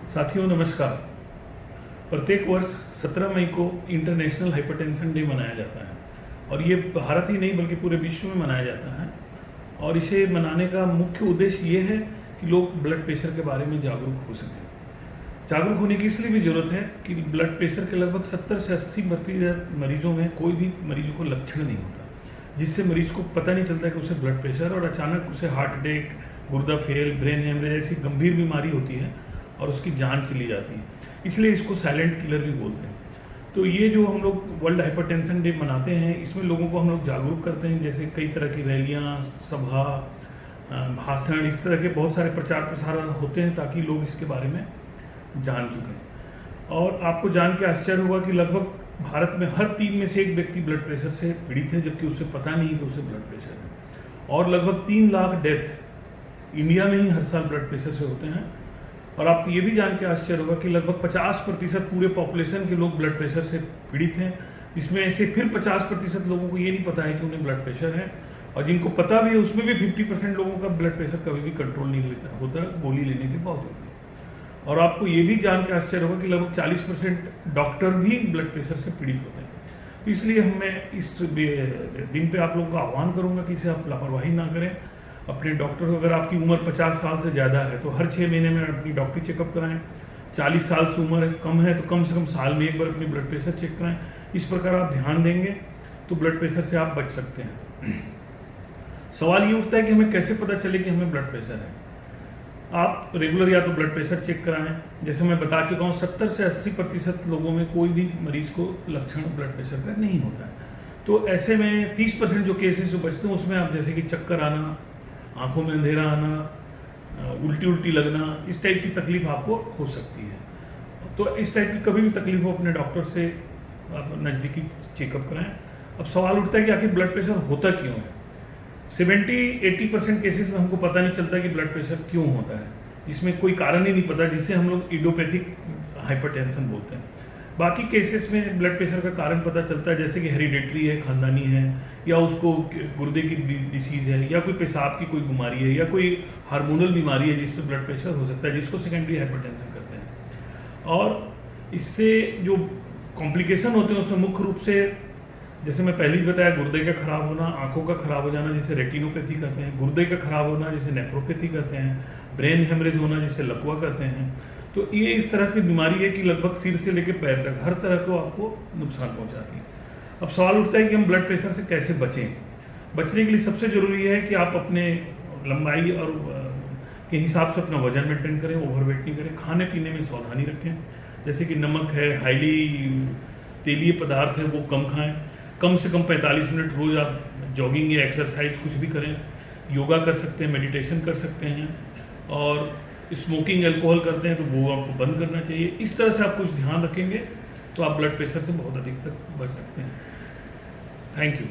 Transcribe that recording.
साथियों नमस्कार। प्रत्येक वर्ष 17 मई को इंटरनेशनल हाइपरटेंशन डे मनाया जाता है और ये भारत ही नहीं बल्कि पूरे विश्व में मनाया जाता है। और इसे मनाने का मुख्य उद्देश्य ये है कि लोग ब्लड प्रेशर के बारे में जागरूक हो सकें। जागरूक होने की इसलिए भी ज़रूरत है कि ब्लड प्रेशर के लगभग 70 से 80% मरीजों में कोई भी मरीजों को लक्षण नहीं होता, जिससे मरीज को पता नहीं चलता कि उसे ब्लड प्रेशर और अचानक उसे हार्ट अटैक, गुर्दा फेल, ब्रेन हेमरेज ऐसी गंभीर बीमारी होती है और उसकी जान चली जाती है। इसलिए इसको साइलेंट किलर भी बोलते हैं। तो ये जो हम लोग वर्ल्ड हाइपरटेंशन डे मनाते हैं, इसमें लोगों को हम लोग जागरूक करते हैं। जैसे कई तरह की रैलियाँ, सभा, भाषण, इस तरह के बहुत सारे प्रचार प्रसार होते हैं ताकि लोग इसके बारे में जान चुकें। और आपको जान के आश्चर्य होगा कि लगभग भारत में हर 3 में से 1 व्यक्ति ब्लड प्रेशर से पीड़ित है, जबकि उसे पता नहीं कि उसे ब्लड प्रेशर है। और लगभग 3 लाख डेथ इंडिया में ही हर साल ब्लड प्रेशर से होते हैं। और आपको ये भी जान के आश्चर्य होगा कि लगभग 50% पूरे पॉपुलेशन के लोग ब्लड प्रेशर से पीड़ित हैं, जिसमें से फिर 50% लोगों को ये नहीं पता है कि उन्हें ब्लड प्रेशर है। और जिनको पता भी है उसमें भी 50% लोगों का ब्लड प्रेशर कभी भी कंट्रोल नहीं लेता होता गोली लेने के बावजूद भी। और आपको ये भी जान के आश्चर्य होगा कि लगभग 40% डॉक्टर भी ब्लड प्रेशर से पीड़ित होते हैं। तो इसलिए मैं इस दिन पे आप लोगों का आह्वान करूँगा कि इसे आप लापरवाही ना करें। अपने डॉक्टर को, अगर आपकी उम्र 50 साल से ज़्यादा है तो हर 6 महीने में अपनी डॉक्टरी चेकअप कराएं। 40 साल से उम्र कम है तो कम से कम साल में एक बार अपनी ब्लड प्रेशर चेक कराएं। इस प्रकार आप ध्यान देंगे तो ब्लड प्रेशर से आप बच सकते हैं। सवाल ये उठता है कि हमें कैसे पता चले कि हमें ब्लड प्रेशर है। आप रेगुलर या तो ब्लड प्रेशर चेक कराएं। जैसे मैं बता चुका हूँ, 70 से 80% लोगों में कोई भी मरीज को लक्षण ब्लड प्रेशर का नहीं होता है। तो ऐसे में 30% जो केसेस जो बचते हैं उसमें आप जैसे कि चक्कर आना, आंखों में अंधेरा आना, उल्टी लगना, इस टाइप की तकलीफ आपको हो सकती है। तो इस टाइप की कभी भी तकलीफ हो अपने डॉक्टर से आप नज़दीकी चेकअप कराएं। अब सवाल उठता है कि आखिर ब्लड प्रेशर होता क्यों है। 70-80% केसेस में हमको पता नहीं चलता कि ब्लड प्रेशर क्यों होता है, जिसमें कोई कारण ही नहीं पता, जिसे हम लोग इडियोपैथिक हाइपरटेंशन बोलते हैं। बाकी केसेस में ब्लड प्रेशर का कारण पता चलता है, जैसे कि हेरिडेटरी है, खानदानी है, या उसको गुर्दे की डिसीज़ है, या कोई पेशाब की कोई बीमारी है, या कोई हार्मोनल बीमारी है जिस पर ब्लड प्रेशर हो सकता है, जिसको सेकेंडरी हाइपरटेंशन कहते हैं। और इससे जो कॉम्प्लिकेशन होते हैं उसमें मुख्य रूप से, जैसे मैं पहले ही बताया, गुर्दे का खराब होना, आंखों का खराब हो जाना जिसे रेटिनोपैथी कहते हैं, गुर्दे का खराब होना जिसे नेफ्रोपैथी कहते हैं, ब्रेन हेमरेज होना जिसे लकवा कहते हैं। तो ये इस तरह की बीमारी है कि लगभग सिर से लेकर पैर तक हर तरह को आपको नुकसान पहुंचाती है। अब सवाल उठता है कि हम ब्लड प्रेशर से कैसे बचें। बचने के लिए सबसे ज़रूरी है कि आप अपने लंबाई और के हिसाब से अपना वजन मेंटेन करें, ओवरवेट नहीं करें। खाने पीने में सावधानी रखें, जैसे कि नमक है, हाईली तेलीय पदार्थ है, वो कम खाएं। कम से कम 45 मिनट रोज़ आप जॉगिंग या एक्सरसाइज कुछ भी करें। योगा कर सकते हैं, मेडिटेशन कर सकते हैं। और स्मोकिंग, अल्कोहल करते हैं तो वो आपको बंद करना चाहिए। इस तरह से आप कुछ ध्यान रखेंगे तो आप ब्लड प्रेशर से बहुत अधिक तक बच सकते हैं। Thank you.